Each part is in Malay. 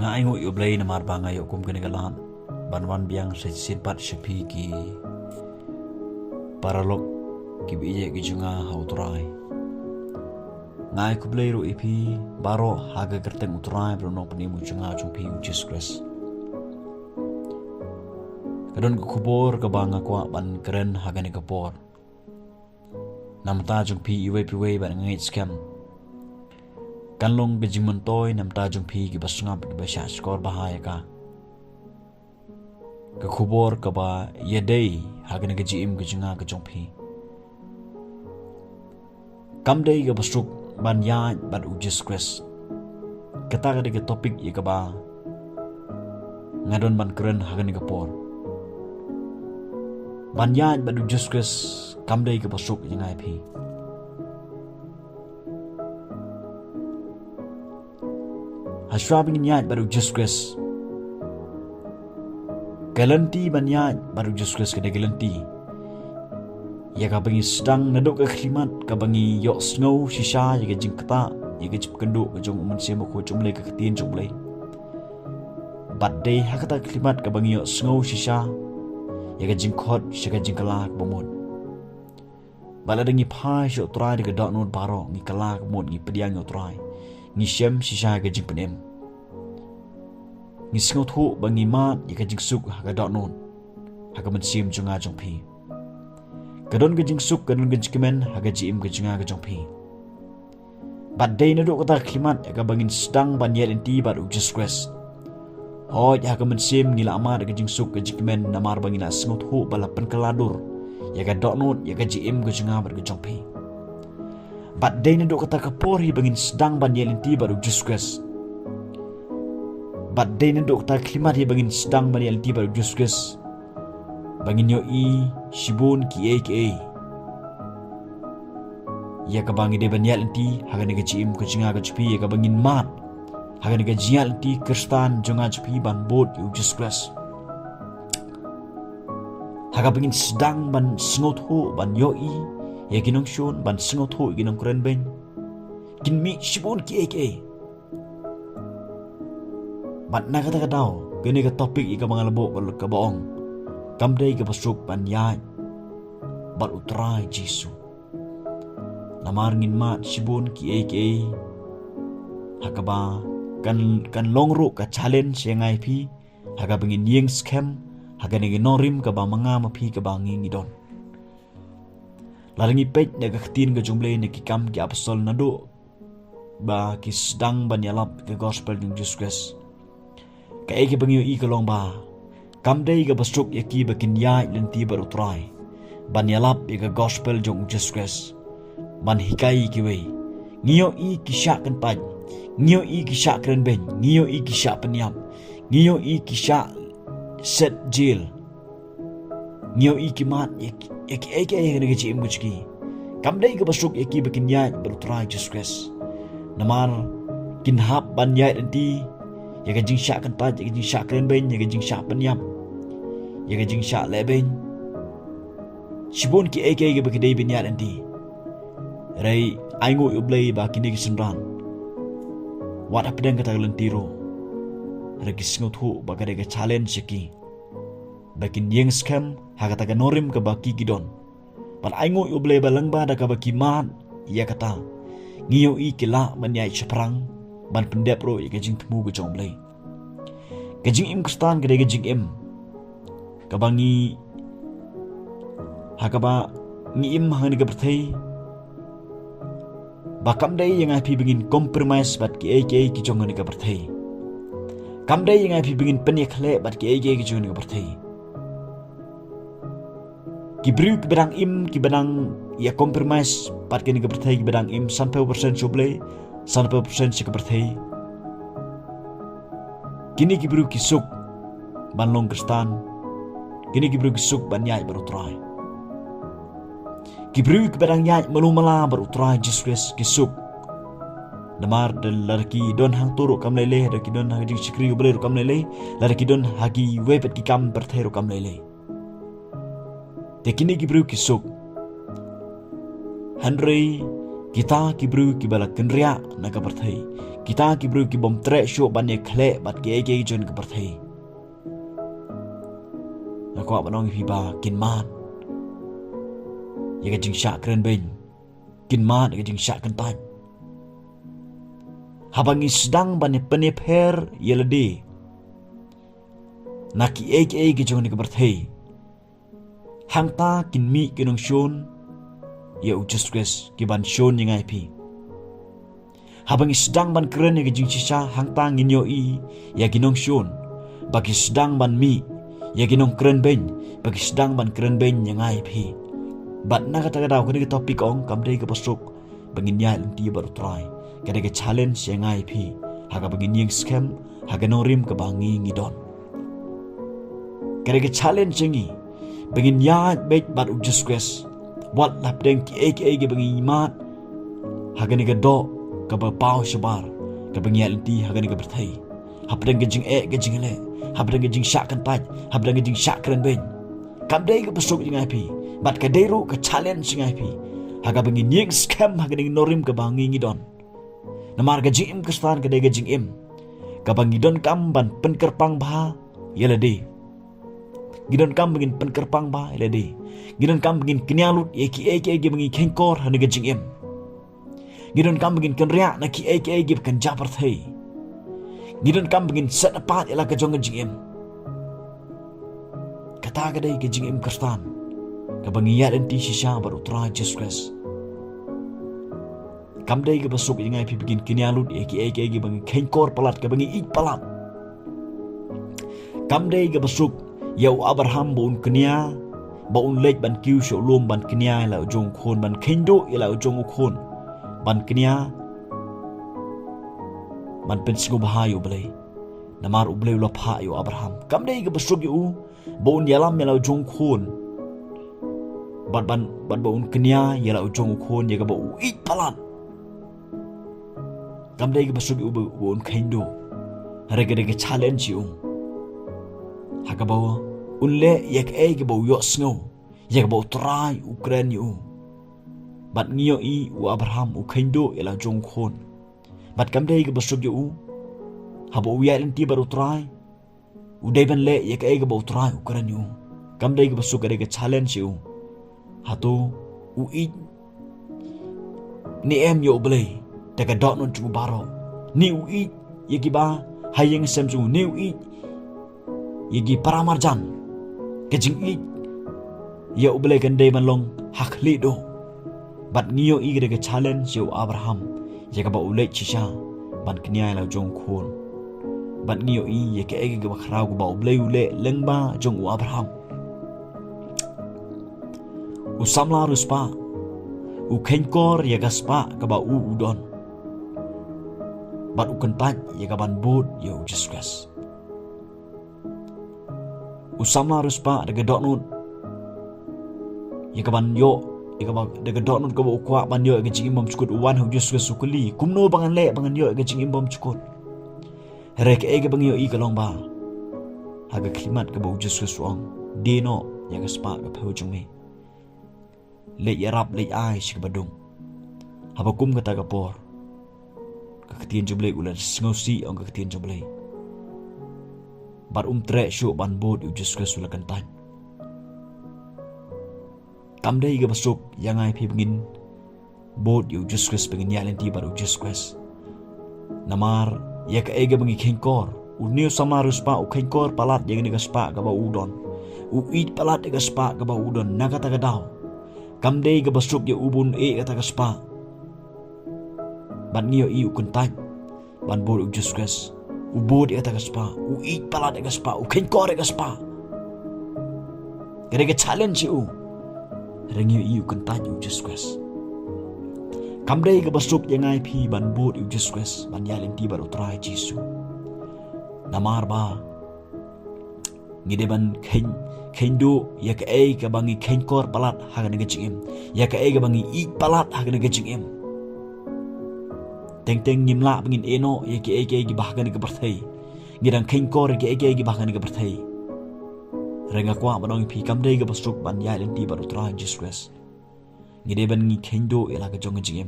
nga aingo yo blay na mar banga yo kum kene galan banwan biang se sirpat shapi ki paralok ki biye ki junga hauturai ngai ku blay ro ipi baro haga kerteng uturai brono penimu junga jumpi Jesus Christ kadon ku kubor ka banga kwa ban keren haga ni kapor namta jumpi iwe piwe ban ngai scam kanlong gejimon toy namta jumpi ki basungap ki basha skor bahaya ka kubor ka ba yedei hagane gejim gejunga ka jumpi kamdei ka basuk ban ya ban Jesus Christ kata ka de topik ye ka ba ngadon ban keren hagane ka por ban ya ban Jesus Christ kamdei ka basuk yengai phi Hasrabing niat baru Jesus Christ galanti banyak baru Jesus Christ kena galanti ya ka bangi sedang nadok ke klimat ka bangi yok snow shisha ya ka jingkata ya ka jip kenduk ka jong umun semo ko jumle ka ketin jumle bad day hakata klimat ka bangi yok snow shisha ya ka jingkot ya ka jingkalak bomod bala dengi phai sho trai de ka dot not baro ngi kalak mod ngi pediang yo trai ngi shem shisha ka jing penem ngi singo thu bangi mat ya ka jing suk ha ka dot non ha ka man sim junga jong phi kadon ka jing suk kadon ka jikmen ha ka jim ka junga ka jong phi bad day na do ka ta klimat ya ka bangin sedang ban yel enti bad Jesus Christ ho ya ka man sim ngi la ma ka jing suk ka jikmen na mar bangin na singo thu bala pen kaladur ya ka dot non ya ka jim ka junga bad ka jong phi bad day na do ka ta kapor hi bangin sedang ban yel enti bad Jesus Christ bad day na do ka ta klimat hi bangin sedang ban yel enti bad Jesus Christ bangin yo i shibun ki aka ya ka bangi de ban yel enti haga ne ka jim ka junga ka jpi ya ka bangin mat haga ne ka jial enti kristan junga jpi ban bot yu Jesus Christ haga bangin sedang ban sngot ho ban yo i ya ginong shon ban sngot ho ginong kren ben kin mi shibun ki aka bat na kata kadau gini ka topik ika mga labo ka baong kamday ka pasuk ban yay bat utray Jisu namarngin mat shibun ki aka hakaba kan longro ka challenge yang ngai phi haga bangin yeng scam haga ne norim ka ba mga mapi ka ba ngi don larangi pej na ka ktin ka jumble ne ki kam ki apostol na do ba ki sedang ban yalap ka gospel ng Jesus Christ ka eke bangyo i kalong ba kamday ka basuk yaki bakin yai lenti baru try ban yalap ka gospel jong Jesus Christ ban hikai ki we ngiyo i kisha kan paj ngiyo i kisha kren ben ngiyo i kisha penyap ngiyo i kisha set jail ngiyo i kimat yak eke ne ga chim guchki kamday ka basuk yaki bakin yai baru try Jesus Christ namar kinhap ban yai lenti ya ka jing sha kan pa ya ka jing sha kren ben ya ka jing sha penyam ya ka jing sha le ben shibon ki eke ga bakidai bin ya anti rai aingo ublay ba kini kisundran wat apdang ka taglan tiro ra kisngot hu ba ka ga challenge ki bakin yeng scam ha ka taga norim ka baki gidon ban aingo ublay ba lang ba da ka baki man ya kata ngiyo i kila ban yai chaprang ban pendep ro ya gajing temu ke jong blai gajing im kristan gede gajing im kabangi hakaba ngi im hang ga berthai bakam dai yang api bingin compromise bat ki ake ki jong ni ga berthai kam dai yang api bingin penikhle bat ki ake ki jong ni ga berthai ki bru ki bedang im ki bedang ya compromise bat ki ni ga berthai ki bedang im 100% joblai 100% si keperthai kini kibru kisuk ban long kristan kini kibru kisuk ban yai baru try kibru keberang yai malumala baru try Jesus Christ kisuk namar dan larki don hang turu kam lele larki don hagi sikri ubale kam lele larki don hagi webet ki kam berthai kam lele te kini kibru kisuk Henry kita kibru kibala kenria naga berthai Kita ki bru ki bom tre syuk ban ye khle bat ki ege jon ke berthei. Aku banong hi ba kin mat. Ye ke jing syak kren ben. Kin mat ke jing syak kan taj. Habangi sedang ban ye penepher ye lede. Naki ege jon ke berthei. Hang ta kin mi kinong shon ye ujas kres ki ban shon ye ngai pi. Habang sedang ban keren ya gijing sisa hang tang inyo i ya ginong shon bagi sedang ban mi ya ginong keren ben bagi sedang ban keren ben yang ngai pi. Bat na kata daw kini topik ong kamdei ke pasuk bangin ya linti baru try kada ke challenge yang ngai pi haga bangin yang scam haga norim ke bangi ngidon. Kada ke challenge ngi bangin ya bet bat ujas kres wat lap deng ki ege bangin mat haga ni ke do ka pau sebar ka bengial ti hagan ka berthai hapdang gejing gejing le hapdang gejing syak kan taj hapdang gejing syak kren ben kam dei ka besuk jing ip bat ka deru ka challenge jing ip haga bengi nyeng scam haga ning norim ka bangi ngidon namar gejing im kestan ka dei gejing im ka bangi don kam ban penkerpang ba yela de gidon kam bengin penkerpang ba yela de gidon kam bengin kinyalut eki bengi kengkor han gejing im Gidon kam begin kan riak na ki ege kan jabar thei. Gidon kam begin set apart ila ka jong jing em. Kata ka dai ka jing em kastan. Ka bangiya den ti sisa baru tra Jesus. Kam dai ka basuk ingai pi begin kinyalut ege bangi kengkor palat ka bangi ik palat. Kam dai ka basuk yau Abraham baun kenia baun lek ban kiu sho lom ban kenia ila jong khon ban kendo ila jong khon. Ban kenia man pensingo bahayo balay namar ublay ulapha yo Abraham kam dai ga basug yu baun yalam yalaw jong khon bat baun kenia yalaw jong khon ya ga ba uit palan kam dai ga basug yu baun kaindo rega challenge yu haga ba unle yak ga ba yo sngo ya ga ba try Ukraine yu bat ngiyo i u Abraham u kaindo ila jong khon bat kam dei ga basug yu habo u ya inti baru try u dei ban le ye ka ga ba try u karan yu kam dei ga basug ga challenge yu hato u i ni em yo blei ta ga dot non chu baro ni u i ye gi ba hayeng sem chu ni u i ye gi paramarjan ke jing i ye u blei kan dei ban long hakli do bat ngiyo igre ke challenge yo Abraham ye ka ba ulai chisha ban knia la jong khon bat ngiyo i ye ke ege ba khrau ba ulai lengba jong u Abraham u samla ruspa u kengkor ye ka spa ka ba u udon bat u kentat ye ka ban bot yo Jesus u samla ruspa de dotnut ye ka ban yo ikaba daga dot nun kabo kwa ban yo ga jing imbom chukut wan hu Jesus sukuli kumno bangan le bangan yo ga jing imbom chukut rek ege bang yo i kalong ba haga klimat kabo Jesus suang dino ya ga spa ga phu chung me le yarap le ai shi badung haba kum kata ga por ka ktien juble ulan sngosi ong ka ktien juble bar tre shu ban bod yu Jesus sulakan tan kam dai ga basuk yang ai pi bengin bod yu Jesus bengin yalen ti baru Jesus namar ya ka ega bengi kengkor u new samarus pa u kengkor palat yang ni ga spa ga ba udon u it palat ga spa ga ba udon naga ta ga daw kam dai ga basuk ya ubun ga ta ga spa ban niyo i u kuntai ban bod u Jesus u bod ga ta ga spa u it palat ga spa u kengkor ga spa ga challenge u Rengi iu kentaj u Jesus. Kamdei ga basuk yang ai pi ban bot u Jesus ban yalin ti baru try Jesu. Namar ba ngide ban kendo ya ka ai ka bangi kenkor palat haga ga jingim. Ya ka ai ga bangi ik palat haga ga jingim. Teng nimla bangin eno ya ka ai ga bahga ga berthai. Ngidang kenkor ya ka ai ga bahga ga berthai. Renga kwa banong pi kamdei ga basuk ban yalin ti baru try Jesus. Ngide ban ngi kendo ila ga jong jingim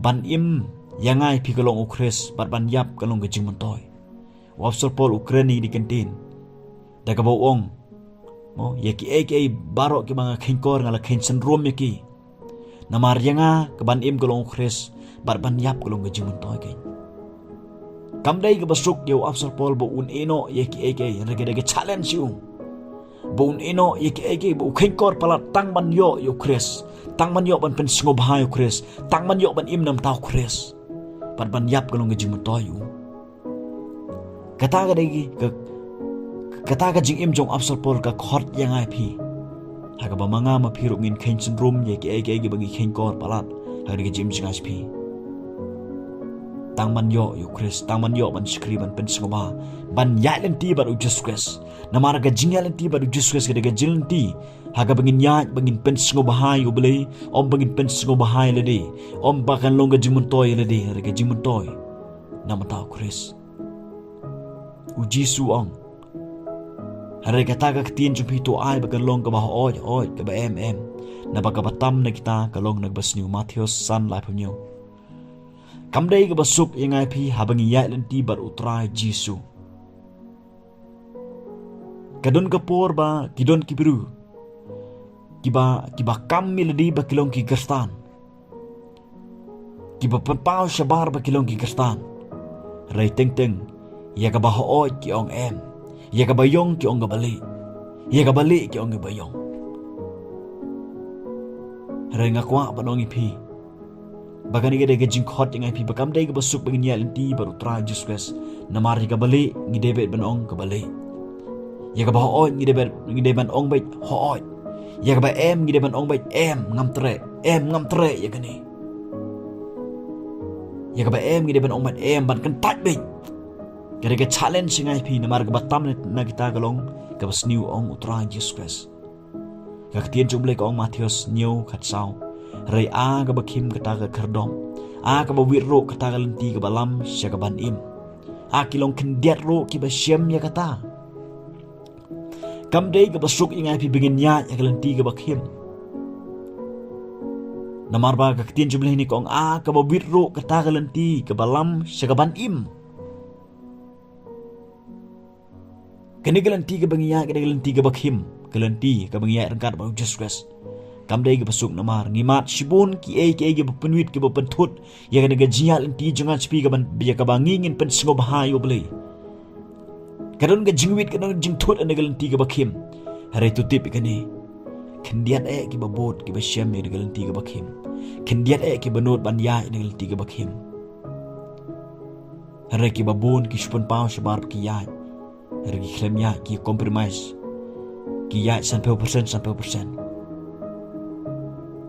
ban im yang ai pi kalong ukres bat ban yap kalong gejing mentoy wapsol pol Ukraini di kantin daga bawong mo yaki eke baro ki mga kengkor ngala kensen rom yaki namar yanga keban im kalong ukres bat ban yap kalong gejing mentoy kay kamdai ke basuk yo wapsol pol bo un eno yaki eke rege challenge you bo un eno yaki eke bo kengkor pala tang ban yo ukres tang man yo ban pen singo bahai ukres tang man yo ban im nam tau ukres pat ban yap kalong gejing mentoyu kata ka jing im jong apsal pol ka khot yang ai pi haga ba manga ma phiruk ngin khenchen room ye ke bagi khenkor palat haga ge jim jingas pi tang man yo ukres tang man yo ban skri ban pen singo ba ban yalen ti bar ujus kres namar ga jingyalen ti bar ujus kres ga jilin ti haga bangin yat bangin pen singo bahai ubele om bangin pen singo bahai lede om bakan longa jimun toy lede haga jimun toy nama tau kres uji suong haga taga ktien jumpi to ai bakan long ka bah oi ka ba em na baga batam na kita kalong nagbasniu Matthews san lai punyo kamdai ga basuk ingai pi habangi yalen ti bar utrai Jisu kadon kapor ba kidon kibiru kiba kam miladi ba kilong ki gerstan kiba pau shabar ba kilong ki gerstan rai teng ya ka ba hooi ki ong em ya ka bayong ki ong bali ya ka bali ki ong bayong rai ngakwa ba nong ipi bagani gede gejing khot yang ipi bakam dai ga basuk bangin yalin ti baru tra Jesus namari ga bali ngidebet ban ong ka bali ya ka ba hooi ngideban ong bai hooi ya ka ba em ngideban ong bai em ngam tre ya gani ya ka ba em ngideban ong bai em ban kan tat bai gede ga challenge ngai pi namar ga batam na kita galong ka basniu ong utra Jesus ka ktien jumle ka ong Matthews new khat sau rai a ga bakim kata ga kerdom a ka ba wirro kata ga lenti ga balam sya ga ban im a kilong kendiat ro ki ba syem ya kata kam dei ga basuk ingai pi bingin nya ya ga lenti ga bakim namar ba ga ktien jumle ni kong a ka ba wirro kata ga lenti ga balam sya ga ban im kani ga lenti ga bangiya ga lenti ga bakim ga lenti ga bangiya rangkat ba Jesus kamdai ga pasuk namar ngimat shibun ki ge penwit ke pentut ya ga jia lenti jangan spi ga ban biya ka bangingin pen singo bahai oble kadon ga jingwit kadon jingtut an ga lenti ga bakim hare tutip ikani kendiat ki babot ki basyam ya ga lenti ga bakim kendiat ki banot ban ya ga lenti ga bakim hare ki babon ki shpon pau shabar ki ya hare ki klem ya ki compromise ki ya 100%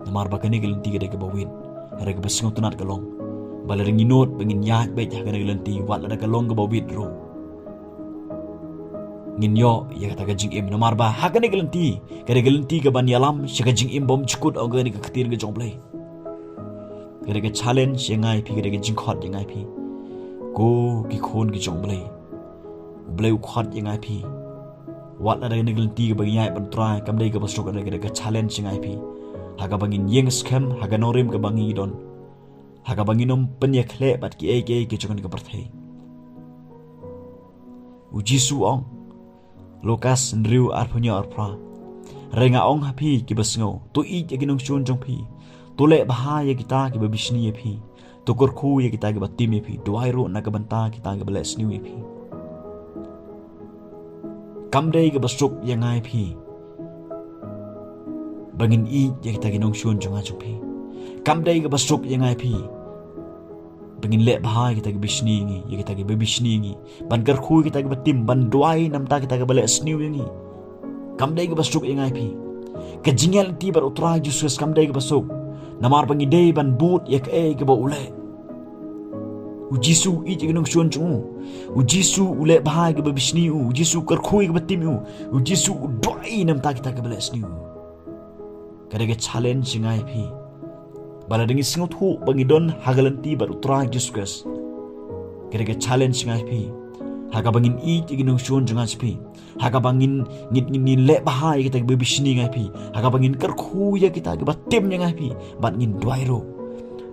namar bakani gelenti gede ke bawin hare ke basing tunat kalong balaring inot bangin yat bet ha gede gelenti wat ada kalong ke bawit ro nginyo ya kata gajing im namar ba ha gede gelenti ke ban yalam shagajing im bom chukut og gede ke ktir ke jomplay gede ke challenge yengai pi gede ke jingkhot yengai pi ko ki khon ke jomplay blay khot yengai pi wat ada gede gelenti ke bang yai ban try kam dei ke basuk gede ke challenge yengai pi haga bangin yeng scam haga norim ke bangi don haga banginom penyekle bat ki eke ke jongan ke perthei uji su ong Lukas ndriu arpunya arpra renga ong hapi ki basngo tu i ke ginong chun jong pi tu le baha ye kita ke babishni ye pi tu korku ye kita ke batim ye pi duai ro na ke banta kita ke beles niu ye pi kamdei ke basuk yang ai pi bangin i ya kita ginong shun jonga chupi kamdai ga basuk yang ai pi bangin le bahai kita ga bishni ngi ya kita ga bishni ngi ban gar khu kita ga batim ban duai nam ta kita ga bale sniu ngi kamdai ga basuk yang ai pi ka jingal ti bar utra Jesus kamdai ga basuk namar bangi dei ban but ya ka ga ba ule ujisu i ginong shun chung ujisu ule bahai ga bishni ujisu gar khu ga batim ujisu duai nam ta kita ga bale sniu kadang challenge ngai pi bala dengi singut hu bangi don hagalanti baru tra Jesus kadang challenge ngai pi haga bangin i ginong shon jangan spi haga bangin ngin le bahai kita be bisni ngai pi haga bangin kerkhu ya kita ke batim ngai pi bat ngin duairo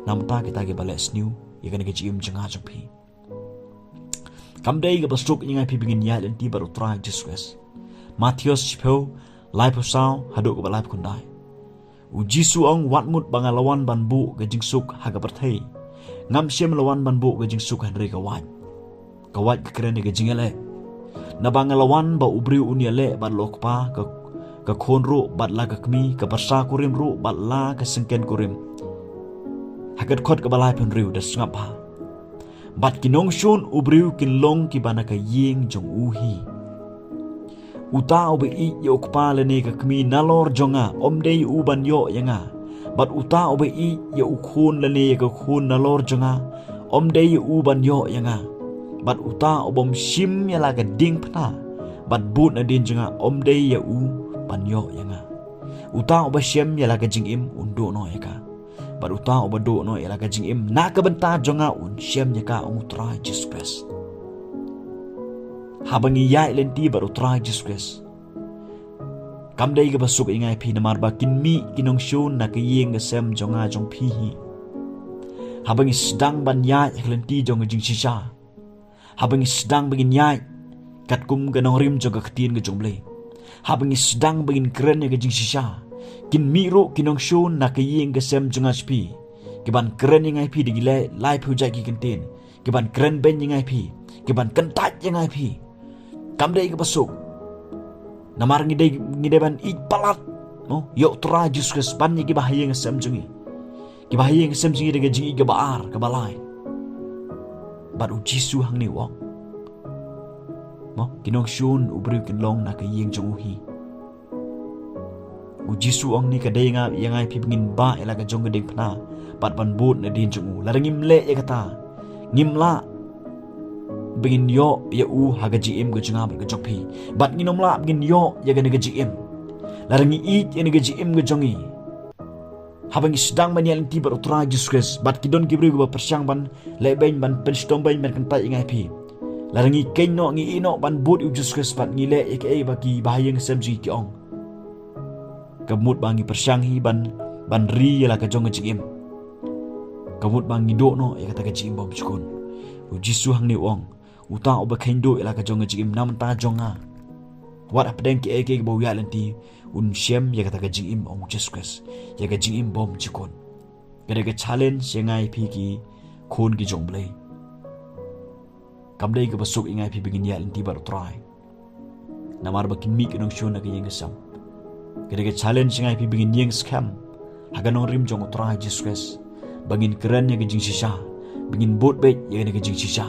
namta kita ke bales new ya kan ke jim janga jong pi kam dei ga basuk ingai pi bingin ya len ti baru try Jesus Matius chipeu life of sao haduk ba life kundai u Jisu ong watmut bangalawan banbu ga jingsuk haga perthei ngam siem lawan banbu ga jingsuk hanre ka wat ka keren ga jingele na bangalawan ba ubri uniale ba lokpa ka khonru bat la ka kmi ka parsa kurim ru bat la ka sengken kurim hagat khot ka balai pen riu da sngap ha bat kinong shun ubriu kin long ki bana ka ying jong uhi uta obe I yok pa le ne ka kmi nalor jonga omdei u ban yo yanga bat uta obe I ya ukhun le ne ka khun nalor jonga omdei u ban yo yanga bat uta obom shim ya la ka ding pna bat but na din jonga omdei ya u ban yo yanga uta oba shem ya la ka jing im undo no ya ka bat uta oba do no ya la ka jing im na ka benta jonga un shem ya ka umutra Jesus Christ habangi ya lenti baru try Jesus Christ kam dei ga basuk ingai pi namar ba kin mi kinong shun na ka yeng ga sem jonga jong pi hi habangi sedang ban ya lenti jong jing sisa habangi sedang begin ya kat kum ga nong rim jong ga khtien ga jong ble habangi sedang begin keren ga jing sisa kin mi ro kinong shun na ka yeng ga sem jonga spi kiban keren ingai pi digile lai phu ja ki kentin kiban keren ben ingai pi kiban kentat ingai pi kam dei ka basuk namar ngide ban I palat no yo tra Jesus ban ni ki bahayeng sem jungi ki bahayeng sem jungi de jingi ga baar ka balai bat u Jisu hang ni wong mo kinong shun ubri kin long na ka yeng jong uhi u Jisu ong ni ka dei nga yangai pi bingin ba ela ka jong gedeng phna bat ban but na din jong u la ngim le ya kata ngim la begin yo ya u haga jim ga junga ga jokpi bat nginom la begin yo ya ga ga jim larangi I ya ga jim ga jongi habangi sedang manyal ti bar utra Jesus Christ bat kidon kibri ga persyang ban leben ban penstom ban kan ta ingai pi larangi kenno ngi ino ban but u Jesus Christ bat ngile ya ke bagi bahayang semji ti ong kamut bangi persyang hi ban ri ya la ka jong ga jim kamut bangi do no ya kata ga jim bom chukun u Jisu hang ni ong uta oba kendo ila ka jonga jim nam ta jonga wat apdeng ki eke bo ya lenti un shem ya kata ka jim ong Jesus Christ ya ka jim bom chikon kada ka challenge yengai phi ki khon ki jong blai kam dei ka basuk ingai phi begin ya lenti bar try namar bakin mi kinong shon na ka yeng sam kada ka challenge yengai phi begin yeng scam haga nong rim jong try Jesus Christ bagin keren ya ka jing sisa begin bot bet ya ka jing sisa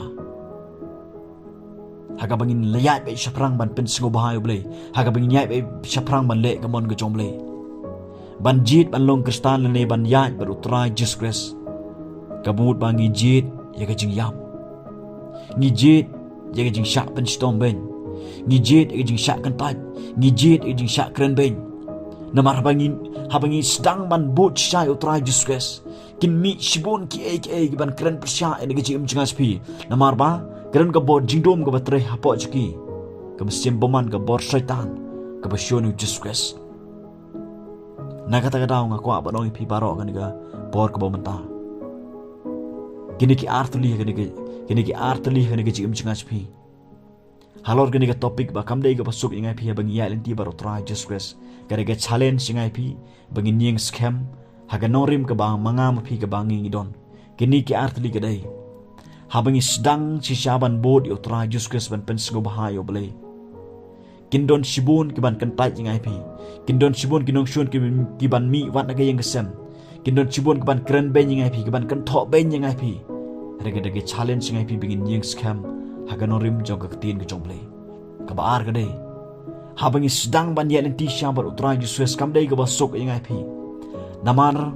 haga bangin layat be shaprang ban pen singo bahayo blay haga bangin yai be shaprang ban le gamon ga jong blay ban jit ban long kristan le ban yai bar utrai Jesus Christ kabut bangi jit ya ga jing yam ngi jit ya ga jing syak pen stom ben ngi jit ya ga jing syak kan taj ngi jit ya jing syak kren ben namar habangi sedang ban bot syai utrai Jesus Christ kin mi shibun ki ban kren persya ga jing jingas pi namar ba keren ka bot jingdom ka batre hapo jki ka besim boman ka bor syaitan ka besyonu Jesus Christ na kata ka daw nga kwa ba dong pi baro ka niga bor ka bomanta kini ki artli ka niga jim jingas pi halor ka niga topik ba kam dei ka pasuk ingai pi bang ya lenti baro try Jesus Christ ka niga challenge ingai pi bangin yeng scam haga norim ka ba mangam pi ka bangi ngidon kini ki artli ka dei habangi sedang si syaban bod yo tra Jesus Christ ban pensengo bahayo bele kindon sibun kiban kentai ingai pi kindon sibun kinong shun kiban mi wat naga yang gesem kindon sibun kiban keren ben ingai pi kiban kentok ben ingai pi rega challenge ingai pi bingin yang scam haganorim jog ketin ke jomble kabar gade habangi sedang ban ya lenti syaban utra Jesus Christ kam dei ke basuk ingai pi namar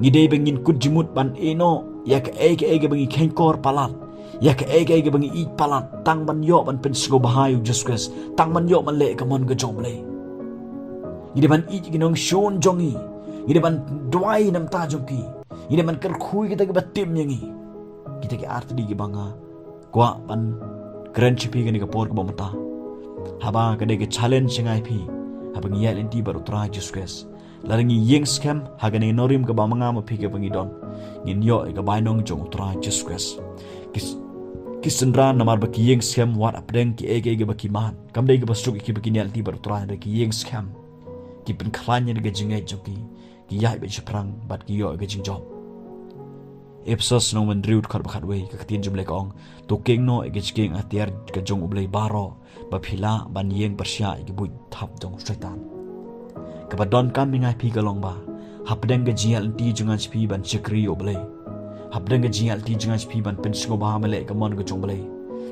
ngidei bengin kujimut ban eno ya ke ege bangi kenkor palat ya ke ege bangi I palat tang ban yo ban pensengo bahayo Jesus Christ tang ban yo man le kamon ga jomble ngide ban I ginong shon jongi ngide ban dwai nam ta jongki ngide ban kerkhui kita ke batim yangi kita ke arti di banga kwa ban keren chipi gani ka por ka bomata haba ka de ke challenge ngai pi haba ngi yel enti baru tra Jesus Christ larangi yeng scam hagani norim ka bamanga ma pi ka bangi don ngin yo ega bainong jong utra Jesus Christ kisendra namar baki yeng scam wat apdeng ki ege baki man kamdei ge basuk ki baki nial ti bar utra de ki yeng scam ki pen klanya de jingai joki ki yai be chiprang bat ki yo ege jing job Epsos nong mendriut kar bakhat wei ka tin jumle ka ong to keng no ege chiking atiar ka jong ublei baro ba phila ban yeng persya ege buit thap jong setan ka ba don kam mingai phi ka long ba hapdeng ga jial ti junga chpi ban chikri ublei hapdeng ga jial ti junga chpi ban pen sgo ba mele ka mon ga jong ublei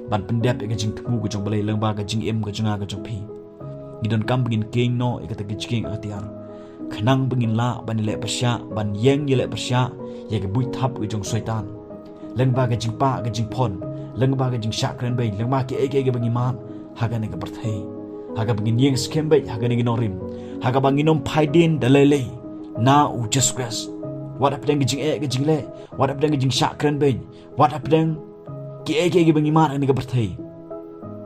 ban pendep ege jing thu ga jong ublei leng ba ga jing em ga junga ga jong phi gidon kam begin keng no ege ta chiking atiar khanang bengin la ban le persya ban yeng le persya ye ke bui thap ke jong setan leng ba ke jing pa ke jing phon leng ba ke jing shakren bei leng ba ke eke ke bengi man haga ne ke perthei haga bengin yeng skem bei haga ne ginorim haga banginom phaidin dalele na u Jesus Christ what up deng jing ke jing le what up deng jing shakren bei what up deng ke eke ke bengi man ne ke perthei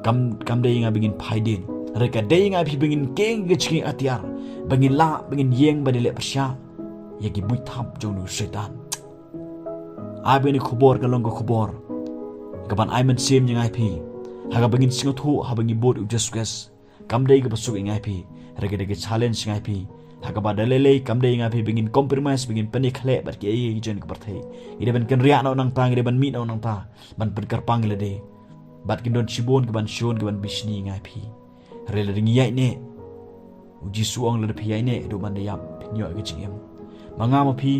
kam dei nga bengin phaidin reka dei nga phi bengin keng ke ching atiar bengin la bengin yeng ba le persya ye ki bui thap jong nu setan ai beni khubor ka long ko khubor ka ban ai man sem yang ai phi haga bengin singo thu ha bengi bod u Jesus Christ kam dei ka basuk ingai phi rege de challenge ngai phi haga ba dalele kam dei ngai phi bengin compromise bengin pani khle bat ki ai jen ka parthei ide ban kan ria no nang tang ide ban mi no nang ta ban pen karpang le de bat kin don chibon ka ban shon ka ban bisni ngai phi rele ring yai ne uji suang le phi yai ne do ban de yap nyo ge chingem manga ma phi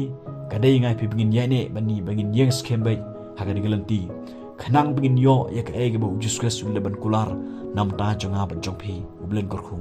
kadai ngai phi bingin yai ne bani bangin yeng scam bai haga digalanti khanang bingin yo ya ka ege ba Jesus Christ le ban kular nam ta jonga ban jong phi ublen kor khu